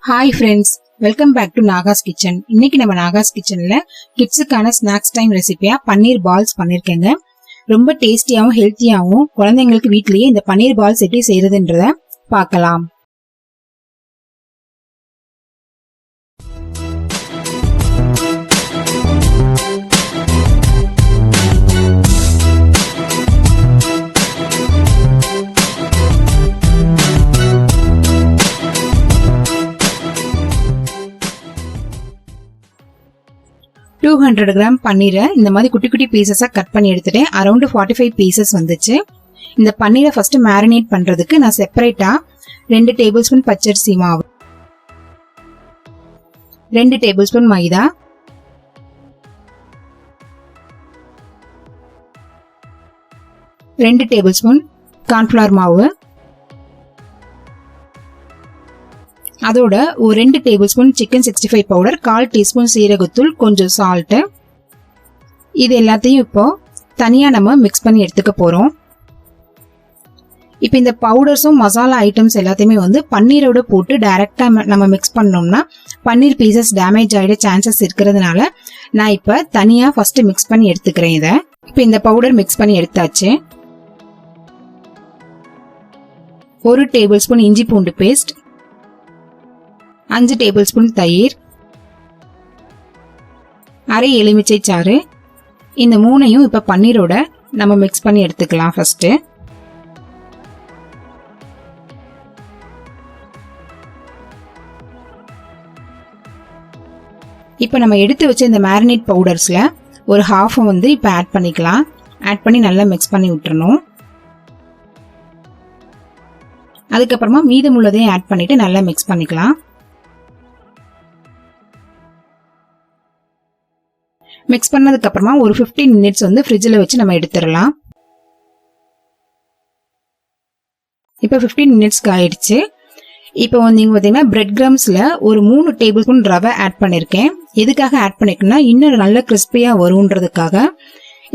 Hi friends, welcome back to Naga's Kitchen. இன்னைக்கு நம்ம Naga's Kitchenல கிட்ஸுக்கான snacks time ரெசிபியா பன்னீர் balls பண்ணிருக்கேங்க. ரொம்ப டேஸ்டியாவும் ஹெல்த்தியாவும் குழந்தைங்களுக்கு வீட்லயே இந்த பன்னீர் பால்ஸ் எப்படி செய்யறதுன்றத பார்க்கலாம். $200 பன்னீரை இந்த மாதிரி குட்டி குட்டி பீசஸா கட் பண்ணி எடுத்துட்டேன். அரௌண்ட் 45 பீசஸ் வந்துச்சு. இந்த பன்னீரை ஃபர்ஸ்ட் மேரினேட் பண்றதுக்கு நான் செப்பரேட்டா 2 டேபிள் ஸ்பூன் பச்சரிசி மாவு, 2 டேபிள் ஸ்பூன் மைதா, 2 டேபிள் ஸ்பூன் கார்ன்ஃப்ளவர் மாவு, அதோட ஒரு 2 table spoon chicken 65 powder, 1/4 teaspoon சீரகத்தூள், கொஞ்சம் சால்ட். இது எல்லாத்தையும் இப்போ தனியா நம்ம மிக்ஸ் பண்ணி எடுத்துக்க போறோம். இப்போ இந்த பவுடர்ஸும் மசாலா ஐட்டம்ஸ் எல்லாத்தையுமே வந்து பன்னீரோட போட்டு டைரக்டா நம்ம மிக்ஸ் பண்ணோம்னா பன்னீர் பீசஸ் டேமேஜ் ஆயிட சான்சஸ் இருக்கிறதுனால நான் இப்ப தனியா ஃபர்ஸ்ட் மிக்ஸ் பண்ணி எடுத்துக்கிறேன். இதை இப்போ இந்த பவுடர் மிக்ஸ் பண்ணி எடுத்தாச்சு. 1 டேபிள் ஸ்பூன் இஞ்சி பூண்டு பேஸ்ட், 5 டேபிள் ஸ்பூன் தயிர், அரை எலுமிச்சை சாறு. இந்த மூணையும் இப்ப பன்னீரோட நம்ம மிக்ஸ் பண்ணி எடுத்துக்கலாம். ஃபர்ஸ்ட் இப்ப நம்ம எடுத்து வச்ச இந்த மேரினேட் பவுடர்ஸ்ல ஒரு ஹாஃப் வந்து இப்ப ஆட் பண்ணிக்கலாம். ஆட் பண்ணி நல்லா மிக்ஸ் பண்ணி விட்டுறணும். அதுக்கப்புறமா மீதமுள்ளதையும் ஆட் பண்ணிட்டு நல்லா மிக்ஸ் பண்ணிக்கலாம். மிக்ஸ் பண்ணதுக்கு அப்புறமா ஒரு 15 மினிட்ஸ் வந்து ஃப்ரிட்ஜில் வச்சு நம்ம எடுத்துடலாம். இப்போ 15 மினிட்ஸ்க்கு ஆயிடுச்சு. இப்போ நீங்க பார்த்தீங்கன்னா பிரெட் கிரம்ஸ்ல ஒரு 3 டேபிள் ஸ்பூன் ரவை ஆட் பண்ணிருக்கேன். எதுக்காக ஆட் பண்ணிருக்கேன்னா இன்னும் நல்ல கிறிஸ்பியா வரும்ன்றதுக்காக.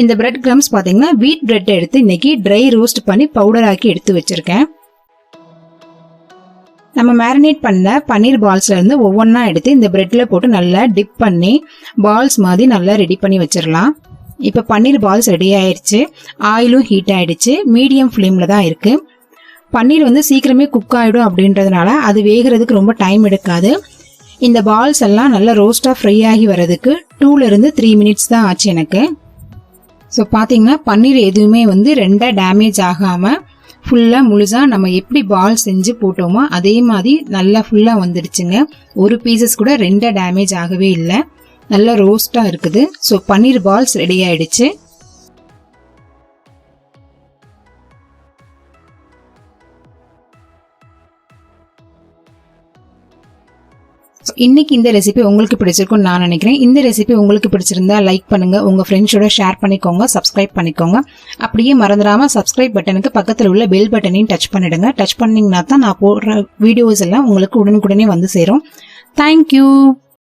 இந்த பிரெட் கிரம்ஸ் பாத்தீங்கன்னா வீட் பிரெட் எடுத்து இன்னைக்கு ட்ரை ரோஸ்ட் பண்ணி பவுடர் ஆக்கி எடுத்து வச்சிருக்கேன். நம்ம மேரினேட் பண்ண பன்னீர் பால்ஸ்ல இருந்து ஒவ்வொன்னா எடுத்து இந்த பிரெட்ல போட்டு நல்லா டிப் பண்ணி பால்ஸ் மாதிரி நல்லா ரெடி பண்ணி வச்சிடலாம். இப்ப பன்னீர் பால்ஸ் ரெடி ஆயிடுச்சு. ஆயிலும் ஹீட் ஆயிடுச்சு. மீடியம் ஃப்ளேம்ல தான் இருக்கு. பன்னீர் வந்து சீக்கிரமே குக் ஆயிடும் அப்படின்றதுனால அது வேகிறதுக்கு ரொம்ப டைம் எடுக்காது. இந்த பால்ஸ் எல்லாம் நல்லா ரோஸ்டா ஃப்ரை ஆகி வர்றதுக்கு 2 to 3 மினிட்ஸ் தான் ஆச்சு எனக்கு. ஸோ பாத்தீங்கன்னா பன்னீர் எதுவுமே வந்து ரெண்டா டேமேஜ் ஆகாம ஃபுல்லா முழுசா நம்ம எப்படி பால் செஞ்சு போட்டோமோ அதே மாதிரி நல்லா ஃபுல்லா வந்துடுச்சுங்க. ஒரு பீசஸ் கூட ரெண்டா டேமேஜ் ஆகவே இல்லை. நல்லா ரோஸ்டா இருக்குது. ஸோ பன்னீர் பால்ஸ் ரெடி ஆயிடுச்சு. இன்னைக்கு இந்த ரெசிபி உங்களுக்கு பிடிச்சிருக்கும் நான் நினைக்கிறேன். இந்த ரெசிபி உங்களுக்கு பிடிச்சிருந்தா லைக் பண்ணுங்க, உங்க ஃப்ரெண்ட்ஸோட ஷேர் பண்ணிக்கோங்க, சப்ஸ்கிரைப் பண்ணிக்கோங்க. அப்படியே மறந்துடாம சப்ஸ்கிரைப் பட்டனுக்கு பக்கத்துல உள்ள பெல் பட்டனையும் டச் பண்ணிடுங்க. டச் பண்ணீங்கன்னா தான் நான் போடுற வீடியோஸ் எல்லாம் உங்களுக்கு உடனுக்குடனே வந்து சேரும். தேங்க்யூ.